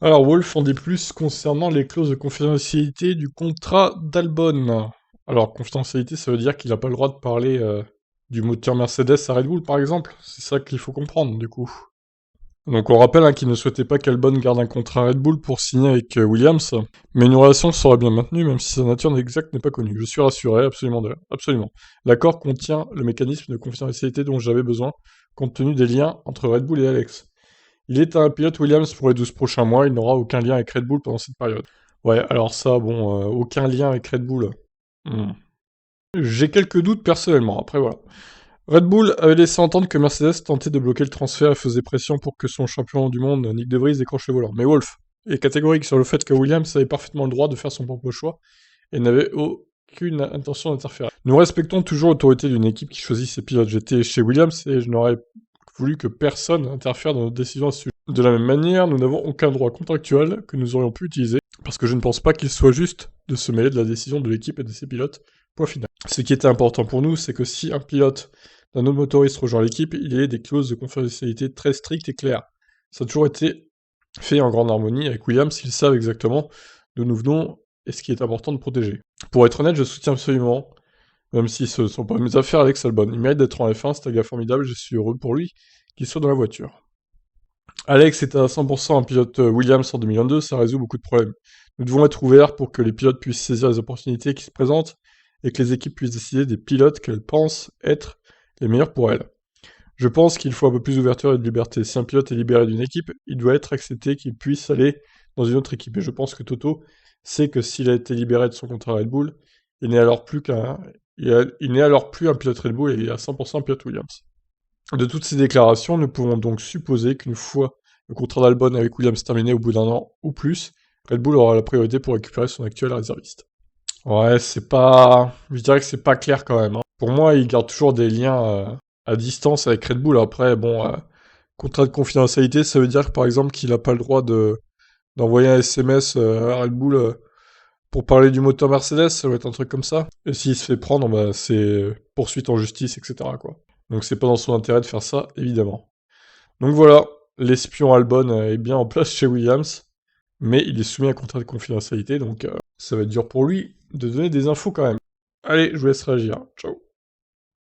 Alors, Wolf en dit plus concernant les clauses de confidentialité du contrat d'Albon. Alors, confidentialité, ça veut dire qu'il n'a pas le droit de parler du moteur Mercedes à Red Bull, par exemple. C'est ça qu'il faut comprendre, du coup. Donc, on rappelle qu'il ne souhaitait pas qu'Albon garde un contrat Red Bull pour signer avec Williams, mais une relation sera bien maintenue, même si sa nature exacte n'est pas connue. Je suis rassuré, absolument, absolument. L'accord contient le mécanisme de confidentialité dont j'avais besoin, compte tenu des liens entre Red Bull et Alex. Il est un pilote Williams pour les 12 prochains mois, il n'aura aucun lien avec Red Bull pendant cette période. Ouais, alors ça, bon, aucun lien avec Red Bull. Hmm. J'ai quelques doutes personnellement, après voilà. Red Bull avait laissé entendre que Mercedes tentait de bloquer le transfert et faisait pression pour que son champion du monde, Nick De Vries, décroche le volant. Mais Wolff est catégorique sur le fait que Williams avait parfaitement le droit de faire son propre choix et n'avait aucune intention d'interférer. Nous respectons toujours l'autorité d'une équipe qui choisit ses pilotes. J'étais chez Williams et je n'aurais voulu que personne interfère dans nos décisions à ce sujet. De la même manière, nous n'avons aucun droit contractuel que nous aurions pu utiliser, parce que je ne pense pas qu'il soit juste de se mêler de la décision de l'équipe et de ses pilotes. Point final. Ce qui était important pour nous, c'est que si un pilote d'un autre motoriste rejoint l'équipe, il y ait des clauses de confidentialité très strictes et claires. Ça a toujours été fait en grande harmonie avec Williams, ils savent exactement d'où nous venons et ce qui est important de protéger. Pour être honnête, je soutiens absolument, même si ce ne sont pas mes affaires, Alex Albon. Il mérite d'être en F1, c'est un gars formidable, je suis heureux pour lui qu'il soit dans la voiture. Alex est à 100% un pilote Williams en 2022, ça résout beaucoup de problèmes. Nous devons être ouverts pour que les pilotes puissent saisir les opportunités qui se présentent et que les équipes puissent décider des pilotes qu'elles pensent être les meilleurs pour elles. Je pense qu'il faut un peu plus d'ouverture et de liberté. Si un pilote est libéré d'une équipe, il doit être accepté qu'il puisse aller dans une autre équipe. Et je pense que Toto sait que s'il a été libéré de son contrat Red Bull, il n'est alors plus il n'est alors plus un pilote Red Bull et il est à 100% un pilote Williams. De toutes ces déclarations, nous pouvons donc supposer qu'une fois le contrat d'Albon avec Williams terminé au bout d'un an ou plus, Red Bull aura la priorité pour récupérer son actuel réserviste. Ouais, c'est pas... Je dirais que c'est pas clair quand même, hein. Pour moi, il garde toujours des liens à distance avec Red Bull. Après, bon, contrat de confidentialité, ça veut dire par exemple qu'il n'a pas le droit d'envoyer un SMS à Red Bull pour parler du moteur Mercedes, ça doit être un truc comme ça. Et s'il se fait prendre, bah, c'est poursuite en justice, etc., quoi. Donc c'est pas dans son intérêt de faire ça, évidemment. Donc voilà, l'espion Albon est bien en place chez Williams, mais il est soumis à un contrat de confidentialité, donc ça va être dur pour lui de donner des infos quand même. Allez, je vous laisse réagir. Ciao.